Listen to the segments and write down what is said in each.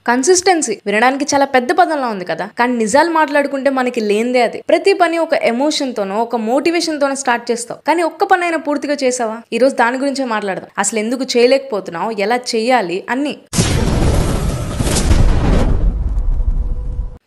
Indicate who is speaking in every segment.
Speaker 1: Consistency వినడానికి చాలా పెద్ద పదంలా ఉంది కదా, కానీ నిజాలు మాట్లాడుకుంటే మనకి లేనిదే అది. ప్రతి పని ఒక ఎమోషన్ తోనో ఒక మోటివేషన్ తోనో స్టార్ట్ చేస్తావు, కానీ ఒక్క పని అయినా పూర్తిగా చేసావా? ఈ రోజు దాని గురించే మాట్లాడదాం. అసలు ఎందుకు చేయలేకపోతున్నావు, ఎలా చేయాలి అన్ని.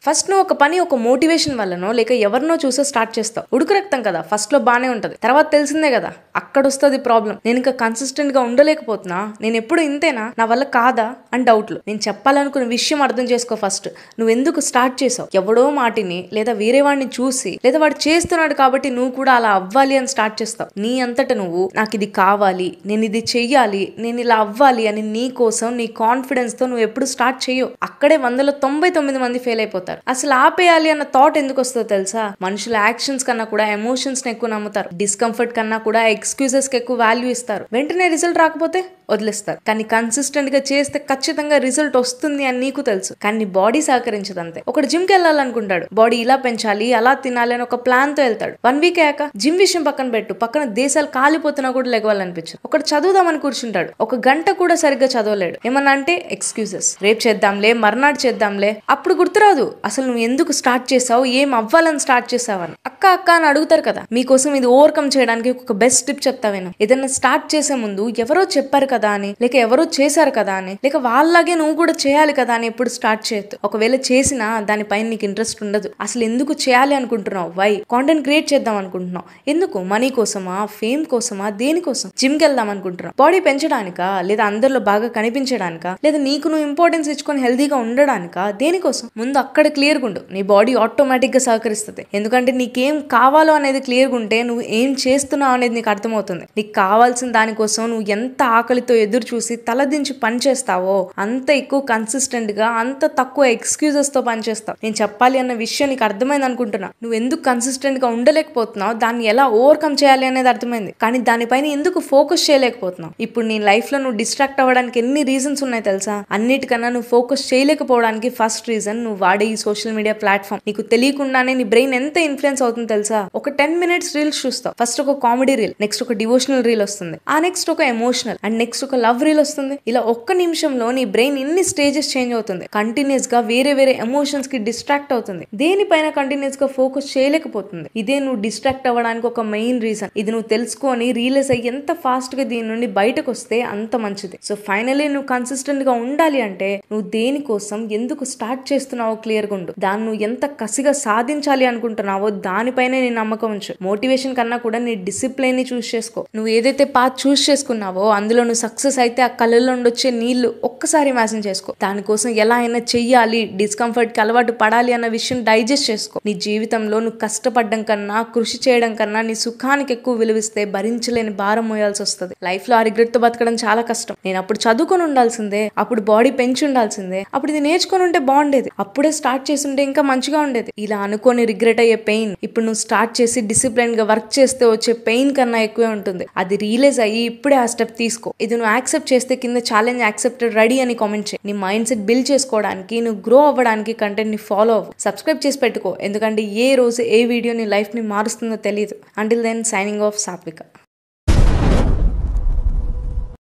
Speaker 1: ఫస్ట్ నువ్వు ఒక పని ఒక మోటివేషన్ వల్లనో లేక ఎవరినో చూసో స్టార్ట్ చేస్తావు. ఉడుకు రక్తం కదా, ఫస్ట్ లో బానే ఉంటది, తర్వాత తెలిసిందే కదా అక్కడ వస్తుంది ప్రాబ్లం. నేను ఇంకా కన్సిస్టెంట్ గా ఉండలేకపోతున్నా, నేను ఎప్పుడు ఇంతేనా, నా వల్ల కాదా అని డౌట్లు. నేను చెప్పాలనుకున్న విషయం అర్థం చేసుకో. ఫస్ట్ నువ్వు ఎందుకు స్టార్ట్ చేసావు? ఎవడో మాటిని లేదా వేరే వాడిని చూసి లేదా వాడు చేస్తున్నాడు కాబట్టి నువ్వు కూడా అలా అవ్వాలి అని స్టార్ట్ చేస్తావు. నీ అంతటా నువ్వు నాకు ఇది కావాలి, నేను ఇది చెయ్యాలి, నేను ఇలా అవ్వాలి అని నీ కోసం నీ కాన్ఫిడెన్స్ తో నువ్వు ఎప్పుడు స్టార్ట్ చేయవు. అక్కడే 199 మంది ఫెయిల్ అయిపోతారు. అసలు ఆపేయాలి అన్న థాట్ ఎందుకు వస్తుందో తెలుసా? మనుషుల యాక్షన్స్ కన్నా కూడా ఎమోషన్స్ ని ఎక్కువ నమ్ముతారు. డిస్కంఫర్ట్ కన్నా కూడా ఎక్స్క్యూజెస్ కి ఎక్కువ వాల్యూ ఇస్తారు. వెంటనే రిజల్ట్ రాకపోతే వదిలేస్తారు. కానీ కన్సిస్టెంట్ గా చేస్తే ఖచ్చితంగా రిజల్ట్ వస్తుంది అని నీకు తెలుసు, కానీ నీ బాడీ సహకరించదు అంతే. ఒకటి జిమ్ కి వెళ్ళాలనుకుంటాడు, బాడీ ఇలా పెంచాలి అలా తినాలి అని ఒక ప్లాన్ తో వెళ్తాడు. 1 వీక్ అయ్యాక జిమ్ విషయం పక్కన పెట్టు, పక్కన దేశాలు కాలిపోతున్నా కూడా లెగవాలనిపించదు. ఒకటి చదువుదామని కూర్చుంటాడు, 1 గంట కూడా సరిగ్గా చదవలేడు. ఏమన్నా అంటే ఎక్స్క్యూజెస్, రేపు చేద్దాంలే, మర్నాడు చేద్దాంలే. అప్పుడు గుర్తురాదు అసలు నువ్వు ఎందుకు స్టార్ట్ చేసావు, ఏం అవ్వాలని స్టార్ట్ చేసావని. అక్క అని అడుగుతారు కదా, మీకోసం ఇది ఓవర్కమ్ చేయడానికి ఒక బెస్ట్ టిప్ చెప్తావేను. ఏదైనా స్టార్ట్ చేసే ముందు ఎవరో చెప్పారు కదా అని, లేక ఎవరో చేశారు కదా అని, లేక వాళ్ళలాగే నువ్వు కూడా చేయాలి కదా అని ఎప్పుడు స్టార్ట్ చేయొద్దు. ఒకవేళ చేసినా దానిపైన నీకు ఇంట్రెస్ట్ ఉండదు. అసలు ఎందుకు చేయాలి అనుకుంటున్నావు? వై? కాంటెంట్ క్రియేట్ చేద్దాం అనుకుంటున్నావు, ఎందుకు? మనీ కోసమా, ఫేమ్ కోసమా, దేనికోసం? జిమ్ కి వెళ్దాం అనుకుంటున్నావు, బాడీ పెంచడానికా, లేదా అందరిలో బాగా కనిపించడానికా, లేదా నీకు నువ్వు ఇంపార్టెన్స్ ఇచ్చుకొని హెల్దీగా ఉండడానికా, దేనికోసం? ముందు అక్కడ క్లియర్గా ఉండు, నీ బాడీ ఆటోమేటిక్ గా సహకరిస్తుంది. ఎందుకంటే నీకేం కావాలో అనేది క్లియర్గా ఉంటే నువ్వు ఏం చేస్తున్నావు అనేది నీకు అర్థమవుతుంది. నీకు కావాల్సిన దానికోసం నువ్వు ఎంత ఆకలితో ఎదురు చూసి తలదించి పని చేస్తావో అంత ఎక్కువ కన్సిస్టెంట్ గా, అంత తక్కువ ఎక్స్క్యూజెస్ తో పని చేస్తావు. నేను చెప్పాలి అన్న విషయం నీకు అర్థమైంది అనుకుంటున్నా. నువ్వు ఎందుకు కన్సిస్టెంట్ గా ఉండలేకపోతున్నావు, దాన్ని ఎలా ఓవర్కమ్ చేయాలి అనేది అర్థమైంది, కానీ దానిపైన ఎందుకు ఫోకస్ చేయలేకపోతున్నావు? ఇప్పుడు నీ లైఫ్ లో నువ్వు డిస్ట్రాక్ట్ అవ్వడానికి ఎన్ని రీజన్స్ ఉన్నాయి తెలుసా? అన్నిటికన్నా నువ్వు ఫోకస్ చేయలేకపోవడానికి ఫస్ట్ రీజన్ నువ్వు వాడే ఈ సోషల్ మీడియా ప్లాట్ఫామ్. నీకు తెలియకుండానే నీ బ్రెయిన్ ఎంత ఇన్ఫ్లుయెన్స్ అవుతుంది తెలుసా? ఒక 10 మినిట్స్ రీల్స్ చూస్తావు, ఫస్ట్ ఒక కామెడీ రీల్, నెక్స్ట్ ఒక డివోషనల్ రీల్ వస్తుంది, ఆ నెక్స్ట్ ఒక ఎమోషనల్, అండ్ నెక్స్ట్ ఒక లవ్ రీల్ వస్తుంది. ఇలా ఒక్క నిమిషంలో నీ బ్రెయిన్ ఇన్ని స్టేజెస్ చేంజ్ అవుతుంది. కంటిన్యూస్ గా వేరే వేరే ఎమోషన్స్ కి డిస్ట్రాక్ట్ అవుతుంది. దేనిపైన కంటిన్యూస్ గా ఫోకస్ చేయలేకపోతుంది. ఇదే నువ్వు డిస్ట్రాక్ట్ అవ్వడానికి ఒక మెయిన్ రీజన్. ఇది నువ్వు తెలుసుకొని రియలైజ్ అయ్యి ఎంత ఫాస్ట్ గా దీని నుండి బయటకు వస్తే అంత మంచిది. సో ఫైనలీ నువ్వు కన్సిస్టెంట్ గా ఉండాలి అంటే నువ్వు దేనికోసం ఎందుకు స్టార్ట్ చేస్తున్నావో క్లియర్ గా ఉండు. దాన్ని నువ్వు ఎంత కసిగా సాధించాలి అనుకుంటున్నావో దానిపైనే నీ నమ్మకం ఉంచు. మోటివేషన్ కన్నా కూడా నీ డిసిప్లైన్ ని చూస్ చేసుకో. నువ్వు ఏదైతే పాత్ చూస్ చేసుకున్నావో అందులో నువ్వు సక్సెస్ అయితే ఆ కళ్ళల్లో వచ్చే నీళ్లు ఒక్కసారి ఇమాజిన్ చేసుకో. దానికోసం ఎలా అయినా చెయ్యాలి, డిస్కంఫర్ట్ కి అలవాటు పడాలి అన్న విషయం డైజెస్ట్ చేసుకో. నీ జీవితంలో నువ్వు కష్టపడడం కన్నా, కృషి చేయడం కన్నా నీ సుఖానికి ఎక్కువ విలువిస్తే భరించలేని భారం మోయాల్సి వస్తుంది. లైఫ్ లో ఆ రిగ్రెట్ తో బతకడం చాలా కష్టం. నేను అప్పుడు చదువుకొని ఉండాల్సిందే, అప్పుడు బాడీ పెంచి ఉండాల్సిందే, అప్పుడు ఇది నేర్చుకొని ఉంటే బాగుండేది, అప్పుడే స్టార్ట్ చేసి ఉంటే ఇంకా మంచిగా ఉండేది. ఇలా అనుకొని రిగ్రెట్ అయ్యే పెయిన్ ఇప్పుడు నువ్వు స్టార్ట్ చేసి డిసిప్లైన్ గా వర్క్ చేస్తే వచ్చే పెయిన్ కన్నా ఎక్కువే ఉంటుంది. అది రియలైజ్ అయ్యి ఇప్పుడే ఆ స్టెప్ తీసుకో. ఇది నువ్వు యాక్సెప్ట్ చేస్తే కింద ఛాలెంజ్ యాక్సెప్టెడ్ రెడీ అని కామెంట్ చేయి. నీ మైండ్ సెట్ బిల్డ్ చేసుకోవడానికి, నువ్వు గ్రో అవ్వడానికి కంటెంట్ ని ఫాలో అవ్వు. సబ్స్క్రైబ్ చేసి పెట్టుకో, ఎందుకంటే ఏ రోజు ఏ వీడియో నీ లైఫ్ ని మారుస్తుందో తెలియదు. అంటిల్ దెన్ సైనింగ్ ఆఫ్ సాత్విక.